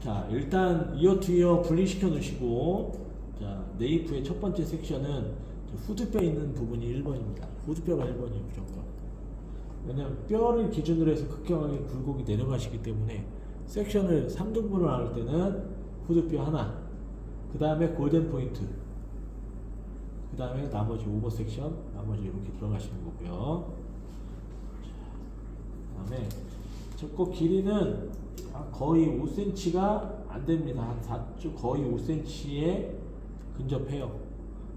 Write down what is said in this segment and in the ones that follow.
자, 일단 이어 투 이어 분리시켜 놓으시고, 자, 네이프의 첫 번째 섹션은 후드뼈 있는 부분이 1번입니다. 후드뼈가 1번이에요, 무조건. 왜냐면 뼈를 기준으로 해서 극경하게 굴곡이 내려가시기 때문에 섹션을 3등분을 나눌 때는 후드뼈 하나, 그 다음에 골든 포인트, 그 다음에 나머지 오버 섹션, 나머지 이렇게 들어가시는 거고요. 그 다음에 접고 길이는 거의 5cm가 안 됩니다. 한 4주 거의 5cm에 근접해요.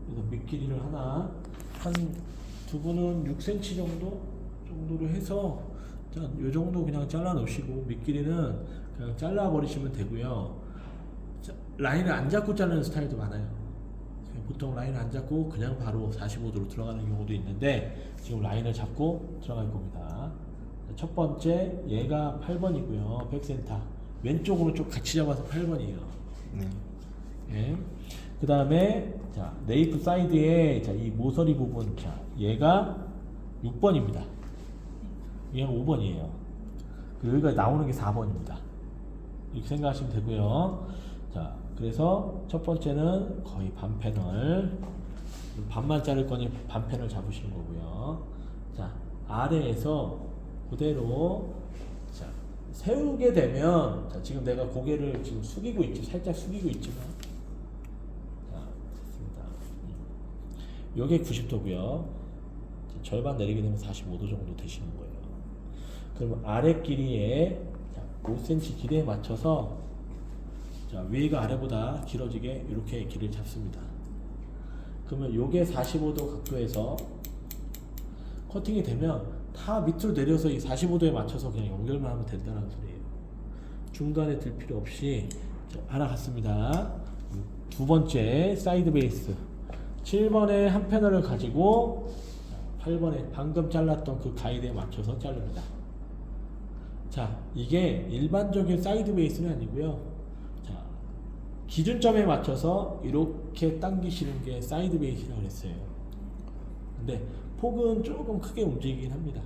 그래서 밑길이를 하나, 한 두 분은 6cm 정도로 해서 요 정도 그냥 잘라 놓으시고 밑길이는 그냥 잘라 버리시면 되고요. 라인을 안 잡고 자르는 스타일도 많아요. 보통 라인을 안 잡고 그냥 바로 45도로 들어가는 경우도 있는데 지금 라인을 잡고 들어갈 겁니다. 첫 번째 얘가 8번이고요. 백센터 왼쪽 오른쪽 같이 잡아서 8번이에요. 네. 예. 그 다음에 자 네이프 사이드에 자, 이 모서리 부분 자 얘가 6번입니다. 얘가 5번이에요. 그리고 여기가 나오는 게 4번입니다. 이렇게 생각하시면 되고요. 자 그래서 첫 번째는 거의 반 패널, 반만 자를 거니 반 패널 잡으시는 거고요. 자 아래에서 그대로 자 세우게 되면 자 지금 내가 고개를 지금 숙이고 있지, 살짝 숙이고 있지만 자 됐습니다. 요게 90도고요. 절반 내리게 되면 45도 정도 되시는 거예요. 그러면 아래 길이에 5cm 길이에 맞춰서 자, 위가 아래보다 길어지게 이렇게 길을 잡습니다. 그러면 요게 45도 각도에서 커팅이 되면 다 밑으로 내려서 이 45도에 맞춰서 그냥 연결만 하면 된다는 소리예요. 중간에 들 필요 없이 자, 하나 갔습니다. 두 번째 사이드 베이스 7번에 한 패널을 가지고 8번에 방금 잘랐던 그 가이드에 맞춰서 자릅니다. 자, 이게 일반적인 사이드 베이스는 아니고요. 자, 기준점에 맞춰서 이렇게 당기시는 게 사이드 베이스라고 했어요. 근데 폭은 조금 크게 움직이긴 합니다.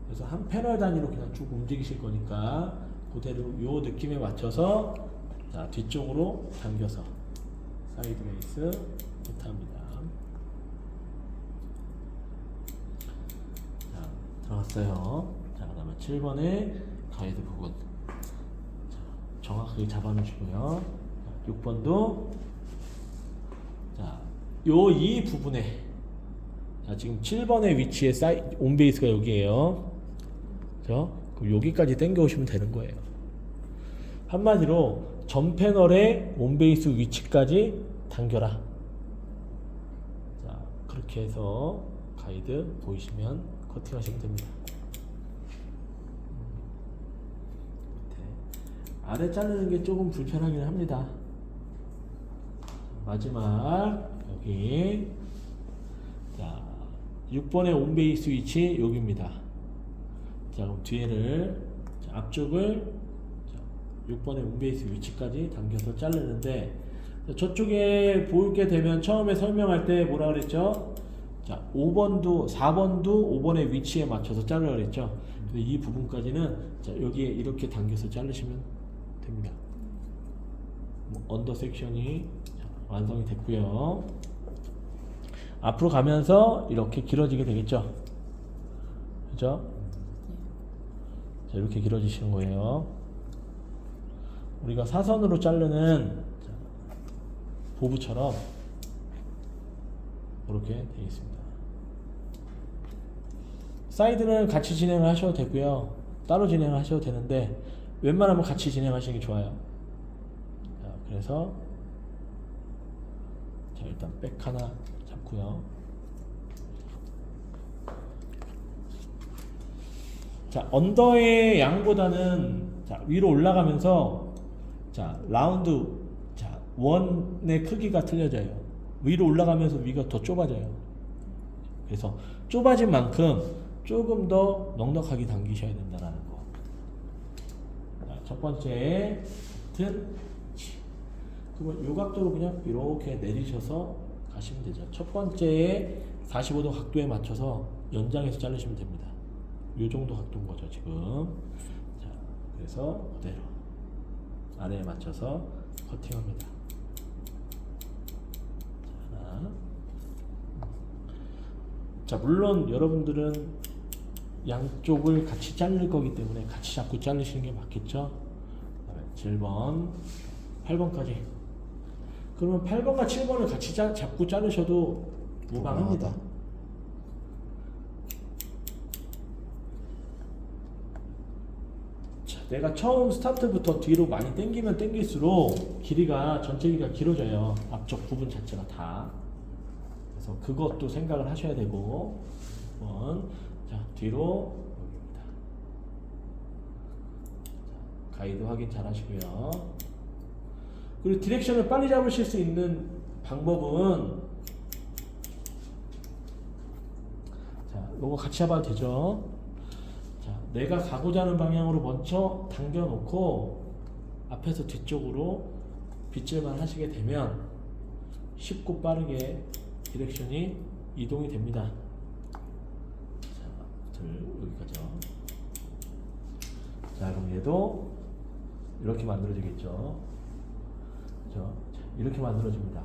그래서 한 패널 단위로 그냥 쭉 움직이실 거니까 그대로 요 느낌에 맞춰서 자, 뒤쪽으로 당겨서 사이드 베이스 부탁합니다. 자, 들어갔어요. 자, 그 다음에 7번의 가이드 부분 자, 정확하게 잡아놓으시고요. 6번도 자, 요 이 부분에 자, 지금 7번의 위치에 온베이스가 여기에요. 그죠? 그럼 여기까지 당겨 오시면 되는 거예요. 한마디로 전 패널의 온베이스 위치까지 당겨라. 자, 그렇게 해서 가이드 보이시면 커팅하시면 됩니다. 아래 자르는 게 조금 불편하긴 합니다. 마지막 여기 자 6번의 온베이스 위치 여기입니다. 자 그럼 뒤에를 자, 앞쪽을 자, 6번의 온베이스 위치까지 당겨서 자르는데 자, 저쪽에 보게 되면 처음에 설명할 때 뭐라 그랬죠? 자 5번도 4번도 5번의 위치에 맞춰서 자르라 그랬죠? 근데 이 부분까지는 자, 여기에 이렇게 당겨서 자르시면 됩니다. 언더 섹션이 완성이 됐고요. 앞으로 가면서 이렇게 길어지게 되겠죠. 그죠? 자, 이렇게 길어지시는 거예요. 우리가 사선으로 자르는 보부처럼 이렇게 되어 있습니다. 사이드는 같이 진행을 하셔도 되고요. 따로 진행을 하셔도 되는데 웬만하면 같이 진행하시는 게 좋아요. 자, 그래서 자, 일단 백 하나 잡고요. 자, 언더의 양보다는 자, 위로 올라가면서 자, 라운드 자, 원의 크기가 틀려져요. 위로 올라가면서 위가 더 좁아져요. 그래서 좁아진 만큼 조금 더 넉넉하게 당기셔야 된다는 거. 자, 첫 번째 튼 그러면 요 각도로 그냥 이렇게 내리셔서 가시면 되죠. 첫 번째에 45도 각도에 맞춰서 연장해서 자르시면 됩니다. 요 정도 각도인 거죠 지금. 자, 그래서 그대로 아래에 맞춰서 커팅합니다. 자, 물론 여러분들은 양쪽을 같이 자를 거기 때문에 같이 잡고 자르시는 게 맞겠죠? 7번, 8번까지. 그러면 8번과 7번을 같이 잡고 자르셔도 무방합니다. 자, 내가 처음 스타트부터 뒤로 많이 당기면 당길수록 길이가 전체 길이가 길어져요. 앞쪽 부분 자체가 다. 그래서 그것도 생각을 하셔야 되고. 1번. 자, 뒤로 여기입니다. 자, 가이드 확인 잘 하시고요. 그리고 디렉션을 빨리 잡으실 수 있는 방법은, 자, 요거 같이 잡아도 되죠. 자, 내가 가고자 하는 방향으로 먼저 당겨 놓고 앞에서 뒤쪽으로 빗질만 하시게 되면 쉽고 빠르게 디렉션이 이동이 됩니다. 자, 여기까지요. 자, 그럼 얘도 이렇게 만들어지겠죠. 그렇죠? 이렇게 만들어집니다.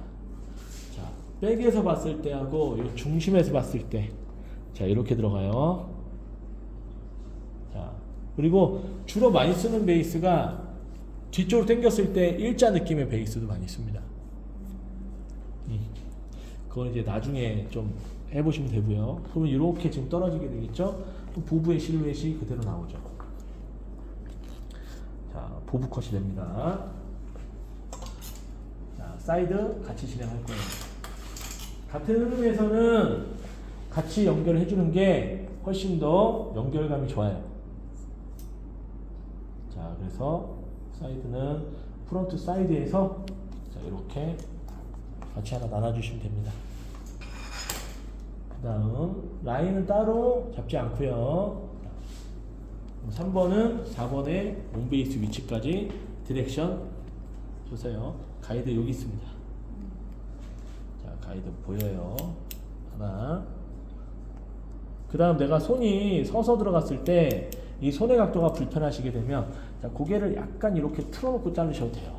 자, 백에서 봤을 때하고 이 중심에서 봤을 때, 자, 이렇게 들어가요. 자, 그리고 주로 많이 쓰는 베이스가 뒤쪽으로 당겼을 때 일자 느낌의 베이스도 많이 씁니다. 그건 이제 나중에 좀 해보시면 되고요. 그러면 이렇게 지금 떨어지게 되겠죠? 보부의 실루엣이 그대로 나오죠. 자, 보부 컷이 됩니다. 자, 사이드 같이 진행할 거예요. 같은 흐름에서는 같이 연결해 주는 게 훨씬 더 연결감이 좋아요. 자, 그래서 사이드는 프론트 사이드에서, 자, 이렇게 같이 하나 나눠주시면 됩니다. 그 다음 라인은 따로 잡지 않고요. 3번은 4번의 온베이스 위치까지 디렉션 주세요. 가이드 여기 있습니다. 자, 가이드 보여요. 하나. 그 다음 내가 손이 서서 들어갔을 때 이 손의 각도가 불편하시게 되면, 자, 고개를 약간 이렇게 틀어놓고 자르셔도 돼요.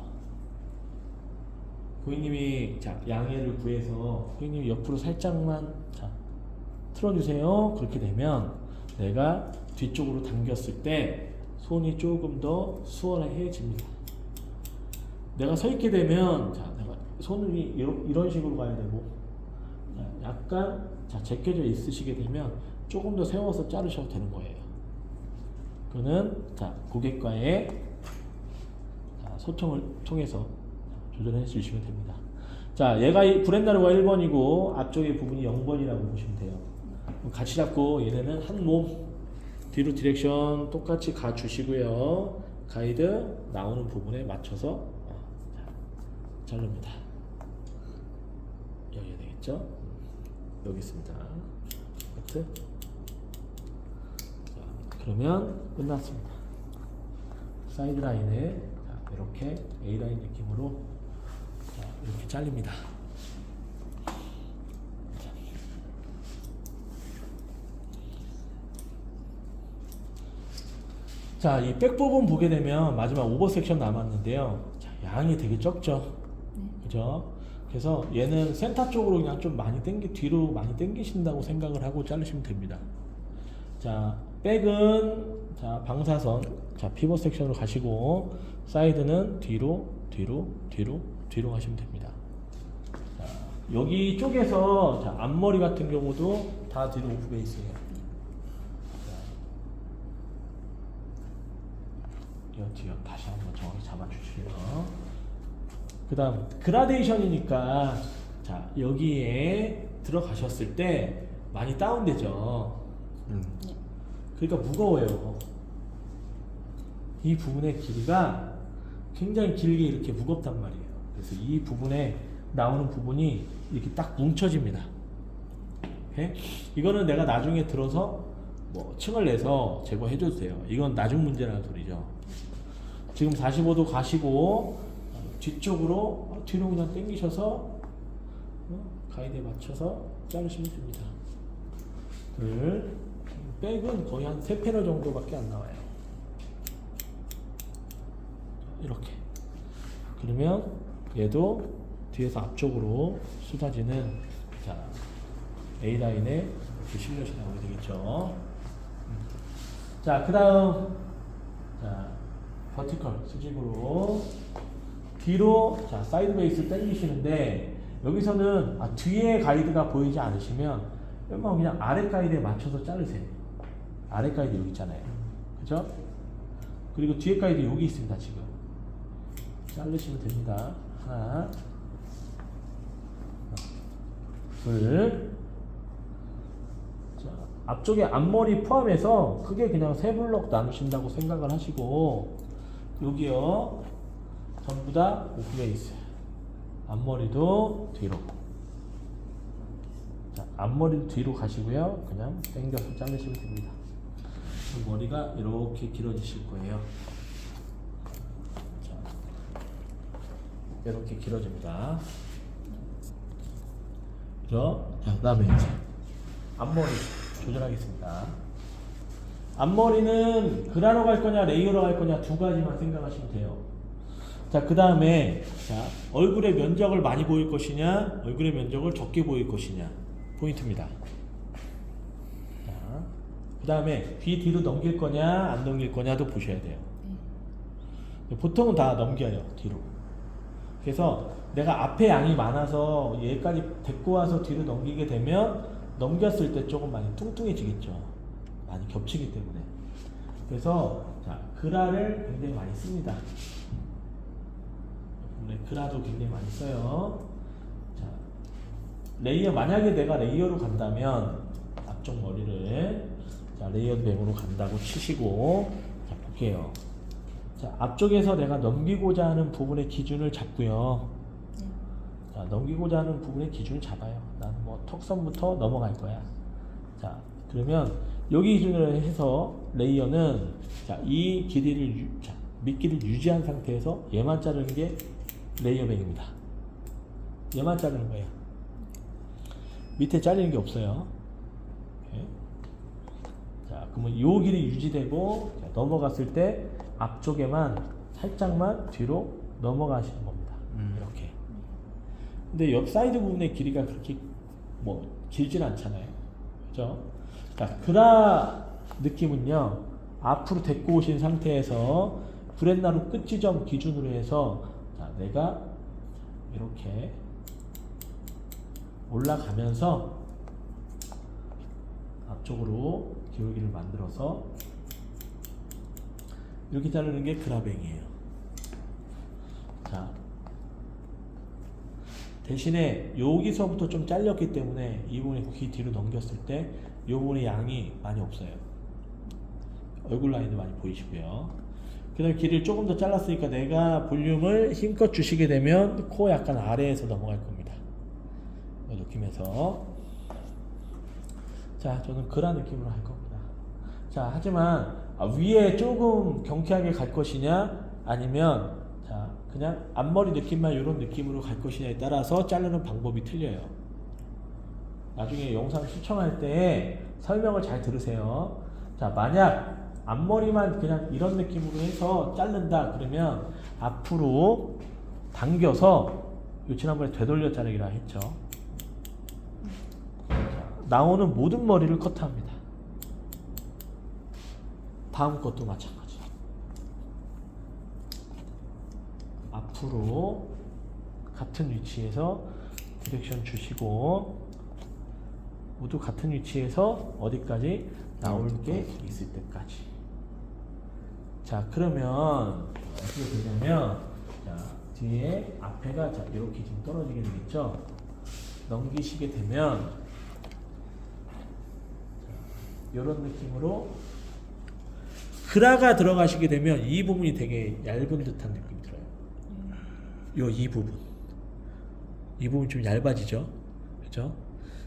고객님이, 자, 양해를 구해서 고객님이 옆으로 살짝만, 자, 틀어주세요. 그렇게 되면 내가 뒤쪽으로 당겼을 때 손이 조금 더 수월해집니다. 내가 서 있게 되면, 자, 내가 손이 이런 식으로 가야 되고, 자, 약간, 자, 제껴져 있으시게 되면 조금 더 세워서 자르셔도 되는 거예요. 그거는, 자, 고객과의, 자, 소통을 통해서 조절해 주시면 됩니다. 자, 얘가 브랜나루가 1번이고 앞쪽의 부분이 0번이라고 보시면 돼요. 같이 잡고 얘네는 한 몸 뒤로 디렉션 똑같이 가 주시고요. 가이드 나오는 부분에 맞춰서 자릅니다. 여기 되겠죠? 여기 있습니다. 끝. 그러면 끝났습니다. 사이드 라인에, 자, 이렇게 A라인 느낌으로, 자, 이렇게 잘립니다. 자, 이 백 부분 보게 되면 마지막 오버 섹션 남았는데요. 자, 양이 되게 적죠. 그죠? 그래서 얘는 센터 쪽으로 그냥 좀 많이 뒤로 많이 당기신다고 생각을 하고 자르시면 됩니다. 자, 백은, 자, 방사선, 자, 피벗 섹션으로 가시고, 사이드는 뒤로 가시면 됩니다. 자, 여기 쪽에서, 자, 앞머리 같은 경우도 다 뒤로 오프 베이스예요. 뒤로 다시 한번 정확히 잡아주시고요. 그 다음 그라데이션이니까, 자, 여기에 들어가셨을 때 많이 다운되죠. 그러니까 무거워요. 이 부분의 길이가 굉장히 길게 이렇게 무겁단 말이에요. 그래서 이 부분에 나오는 부분이 이렇게 딱 뭉쳐집니다. 오케이? 이거는 내가 나중에 들어서 뭐 층을 내서 제거해줘도 돼요. 이건 나중 문제라는 소리죠. 지금 45도 가시고 뒤쪽으로 뒤로 그냥 당기셔서 가이드에 맞춰서 자르시면 됩니다. 백은 거의 한 3패널 정도밖에 안 나와요. 이렇게 그러면 얘도 뒤에서 앞쪽으로 쏟아지는 자 A라인에 이렇게 실루엣이 나오게 되겠죠. 자, 그 다음 자 버티컬 수직으로 뒤로 자 사이드 베이스를 당기시는데 여기서는 뒤에 가이드가 보이지 않으시면 웬만하면 그냥 아래 가이드에 맞춰서 자르세요. 아래 가이드 여기 있잖아요. 그죠? 그리고 뒤에 가이드 여기 있습니다. 지금 자르시면 됩니다. 하나 둘 자, 앞쪽에 앞머리 포함해서 크게 그냥 세 블럭 나누신다고 생각을 하시고 여기요 전부 다 오프베이스 앞머리도 뒤로 자 앞머리도 뒤로 가시고요 그냥 당겨서 자르시면 됩니다. 머리가 이렇게 길어지실 거예요. 자, 이렇게 길어집니다. 그죠? 자, 그 다음에 이제 앞머리 조절하겠습니다. 앞머리는 그라로 갈 거냐 레이어로 갈 거냐 두 가지만 생각하시면 돼요. 자, 그 다음에 자 얼굴의 면적을 많이 보일 것이냐 얼굴의 면적을 적게 보일 것이냐 포인트입니다. 자, 그 다음에 귀 뒤로 넘길 거냐 안 넘길 거냐도 보셔야 돼요. 보통은 다 넘겨요 뒤로. 그래서 내가 앞에 양이 많아서 얘까지 데리고 와서 뒤로 넘기게 되면 넘겼을 때 조금 많이 뚱뚱해지겠죠. 많이 겹치기 때문에. 그래서 자 그라를 굉장히 많이 씁니다. 그라도 굉장히 많이 써요. 자 레이어 만약에 내가 레이어로 간다면 앞쪽 머리를 자 레이어 뱅으로 간다고 치시고 자 볼게요. 자 앞쪽에서 내가 넘기고자 하는 부분의 기준을 잡고요. 자 넘기고자 하는 부분의 기준을 잡아요. 나는 뭐 턱선부터 넘어갈 거야. 자 그러면 여기 기준으로 해서 레이어는 자 이 길이를 자 밑길을 유지한 상태에서 얘만 자르는 게 레이어 뱅입니다. 얘만 자르는 거예요. 밑에 잘리는 게 없어요. 오케이. 자, 그러면 요 길이 유지되고 자, 넘어갔을 때 앞쪽에만 살짝만 뒤로 넘어가시는 겁니다. 이렇게. 근데 옆 사이드 부분의 길이가 그렇게 뭐 길진 않잖아요. 그죠? 자, 그라 느낌은요. 앞으로 데리고 오신 상태에서 브렛나루 끝 지점 기준으로 해서 자, 내가 이렇게 올라가면서 앞쪽으로 기울기를 만들어서 이렇게 자르는 게 그라뱅이에요. 자, 대신에 여기서부터 좀 잘렸기 때문에 이 부분에 귀 뒤로 넘겼을 때 이 부분의 양이 많이 없어요. 얼굴 라인도 많이 보이시고요. 그 다음에 길을 조금 더 잘랐으니까 내가 볼륨을 힘껏 주시게 되면 코 약간 아래에서 넘어갈 겁니다. 이 느낌에서 자 저는 그런 느낌으로 할 겁니다. 자 하지만 위에 조금 경쾌하게 갈 것이냐 아니면 자 그냥 앞머리 느낌만 이런 느낌으로 갈 것이냐에 따라서 자르는 방법이 틀려요. 나중에 영상 시청할 때 설명을 잘 들으세요. 자 만약 앞머리만 그냥 이런 느낌으로 해서 자른다 그러면 앞으로 당겨서 요 지난번에 되돌려 자르기라 했죠. 자, 나오는 모든 머리를 커트합니다. 다음 것도 마찬가지. 앞으로 같은 위치에서 디렉션 주시고 모두 같은 위치에서 어디까지 나올 게 있을 때까지. 자 그러면 어떻게 되냐면 자 뒤에 앞에가 자 이렇게 지금 떨어지게 되겠죠. 넘기시게 되면 이런 느낌으로 그라가 들어가시게 되면 이 부분이 되게 얇은 듯한 느낌이 들어요. 이 부분 이 부분 좀 얇아지죠. 그죠?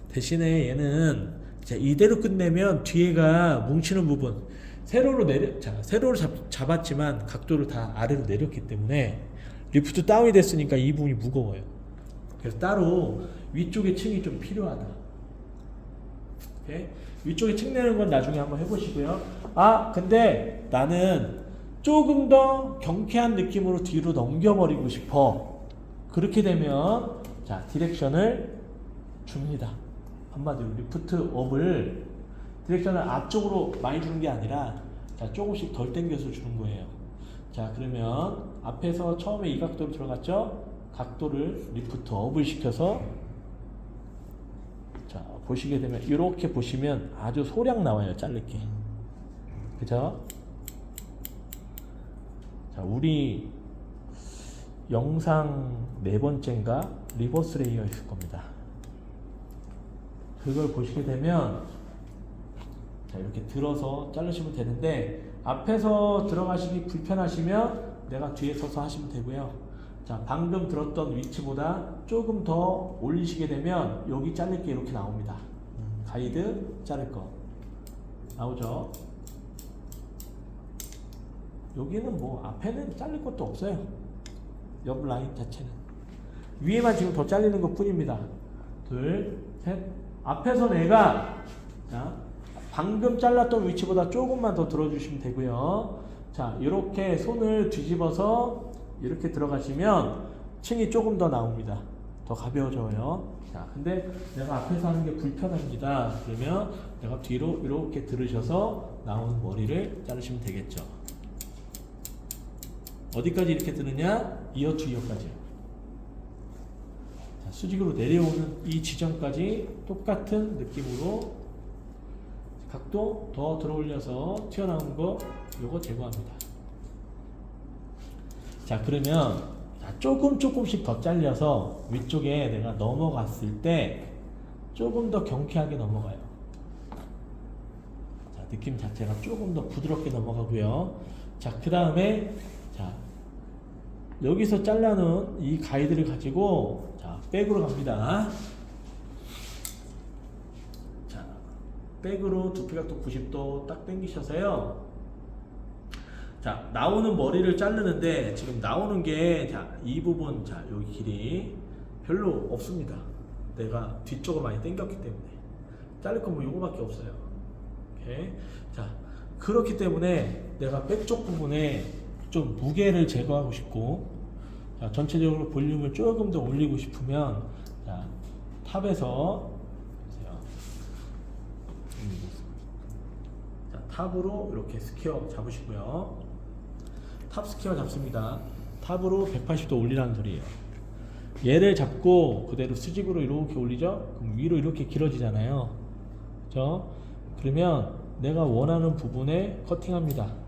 대신에 얘는 자, 이대로 끝내면 뒤에가 뭉치는 부분 세로로 세로로 잡았지만 각도를 다 아래로 내렸기 때문에 리프트 다운이 됐으니까 이 부분이 무거워요. 그래서 따로 위쪽에 층이 좀 필요하다. 오케이? 위쪽에 층 내는 건 나중에 한번 해보시고요. 근데 나는 조금 더 경쾌한 느낌으로 뒤로 넘겨버리고 싶어. 그렇게 되면 자 디렉션을 줍니다. 한마디로 리프트 업을 디렉션을 앞쪽으로 많이 주는 게 아니라 자 조금씩 덜 당겨서 주는 거예요. 자 그러면 앞에서 처음에 이 각도로 들어갔죠? 각도를 리프트 업을 시켜서 자 보시게 되면 이렇게 보시면 아주 소량 나와요. 자를게. 그죠? 자 우리 영상 4번째인가 리버스 레이어 있을 겁니다. 그걸 보시게 되면 자 이렇게 들어서 자르시면 되는데 앞에서 들어가시기 불편하시면 내가 뒤에 서서 하시면 되고요. 자 방금 들었던 위치보다 조금 더 올리시게 되면 여기 자를 게 이렇게 나옵니다. 가이드 자를 거 나오죠. 여기는 뭐 앞에는 자를 것도 없어요. 옆 라인 자체는 위에만 지금 더 잘리는 것 뿐입니다. 둘, 셋. 앞에서 내가 자 방금 잘랐던 위치보다 조금만 더 들어주시면 되고요. 자 이렇게 손을 뒤집어서 이렇게 들어가시면 층이 조금 더 나옵니다. 더 가벼워져요. 자 근데 내가 앞에서 하는 게 불편합니다. 그러면 내가 뒤로 이렇게 들으셔서 나오는 머리를 자르시면 되겠죠. 어디까지 이렇게 드느냐? 이어 투 이어까지요. 자, 수직으로 내려오는 이 지점까지 똑같은 느낌으로 각도 더 들어 올려서 튀어나오는 거 요거 제거합니다. 자 그러면 자, 조금씩 더 잘려서 위쪽에 내가 넘어갔을 때 조금 더 경쾌하게 넘어가요. 자 느낌 자체가 조금 더 부드럽게 넘어가고요. 자 그 다음에 자 여기서 잘라놓은 이 가이드를 가지고 자 백으로 갑니다. 자 백으로 두피각도 90도 딱 당기셔서요. 자 나오는 머리를 자르는데 지금 나오는 게 자 이 부분 자 여기 길이 별로 없습니다. 내가 뒤쪽으로 많이 당겼기 때문에 자를 건 뭐 요거밖에 없어요. 오케이. 자 그렇기 때문에 내가 백 쪽 부분에 좀 무게를 제거하고 싶고 자, 전체적으로 볼륨을 조금 더 올리고 싶으면 자, 탑에서 자, 탑으로 이렇게 스퀘어 잡으시고요. 탑 스퀘어 잡습니다. 탑으로 180도 올리라는 소리예요. 얘를 잡고 그대로 수직으로 이렇게 올리죠. 그럼 위로 이렇게 길어지잖아요. 그렇죠? 그러면 내가 원하는 부분에 커팅합니다.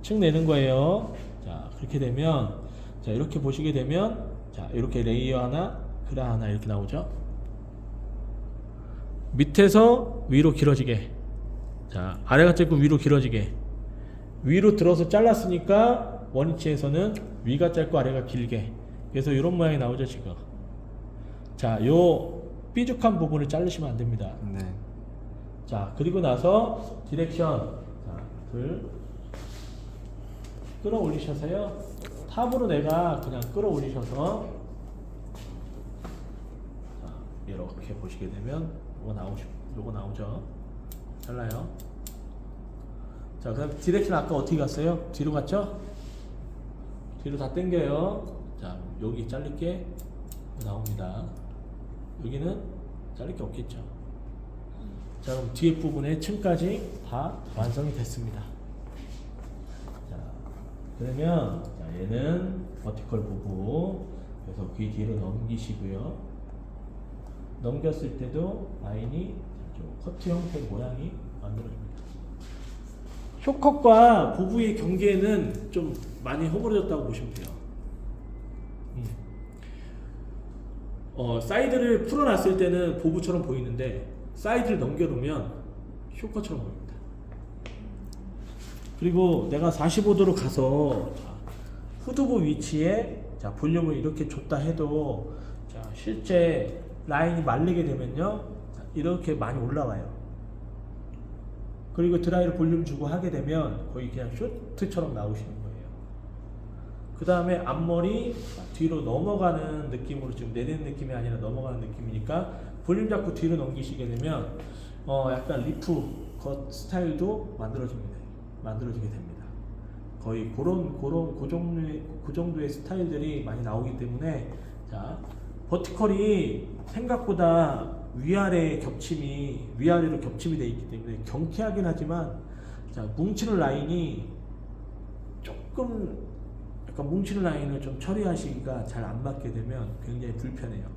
층 내는 거예요. 자 그렇게 되면 자 이렇게 보시게 되면 자 이렇게 레이어 하나 그라 하나 이렇게 나오죠. 밑에서 위로 길어지게 자 아래가 짧고 위로 길어지게 위로 들어서 잘랐으니까 원위치에서는 위가 짧고 아래가 길게 그래서 이런 모양이 나오죠 지금. 자 요 삐죽한 부분을 자르시면 안 됩니다. 네. 자 그리고 나서 디렉션 자 둘 끌어올리셔서요. 탑으로 내가 그냥 끌어올리셔서 자, 이렇게 보시게 되면 요거 나오죠. 잘라요. 자, 그다음 디렉션 아까 어떻게 갔어요? 뒤로 갔죠? 뒤로 다 당겨요. 자, 여기 잘릴 게 나옵니다. 여기는 잘릴 게 없겠죠. 자, 그럼 뒤에 부분의 층까지 다 완성이 됐습니다. 그러면 자, 얘는 버티컬 보고 그래서 귀 뒤로 넘기시고요. 넘겼을 때도 라인이 커트 형태의 모양이 만들어집니다. 쇼컷과 보부의 경계는 좀 많이 허물어졌다고 보시면 돼요. 사이드를 풀어놨을 때는 보부처럼 보이는데 사이드를 넘겨놓으면 쇼컷처럼 보입니다. 그리고 내가 45도로 가서 후두부 위치에 자 볼륨을 이렇게 줬다 해도 자 실제 라인이 말리게 되면요 자, 이렇게 많이 올라와요. 그리고 드라이로 볼륨 주고 하게 되면 거의 그냥 쇼트처럼 나오시는 거예요. 그 다음에 앞머리 뒤로 넘어가는 느낌으로 지금 내리는 느낌이 아니라 넘어가는 느낌이니까 볼륨 잡고 뒤로 넘기시게 되면 약간 리프 컷 스타일도 만들어지게 됩니다. 거의 그 정도의 스타일들이 많이 나오기 때문에 자 버티컬이 생각보다 위아래로 겹침이 되어 있기 때문에 경쾌하긴 하지만 자 뭉치는 라인이 조금 약간 뭉치는 라인을 좀 처리하시기가 잘 안 맞게 되면 굉장히 불편해요.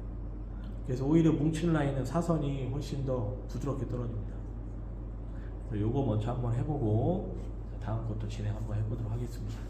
그래서 오히려 뭉치는 라인은 사선이 훨씬 더 부드럽게 떨어집니다. 그래서 요거 먼저 한번 해보고 다음 것도 진행 한번 해보도록 하겠습니다.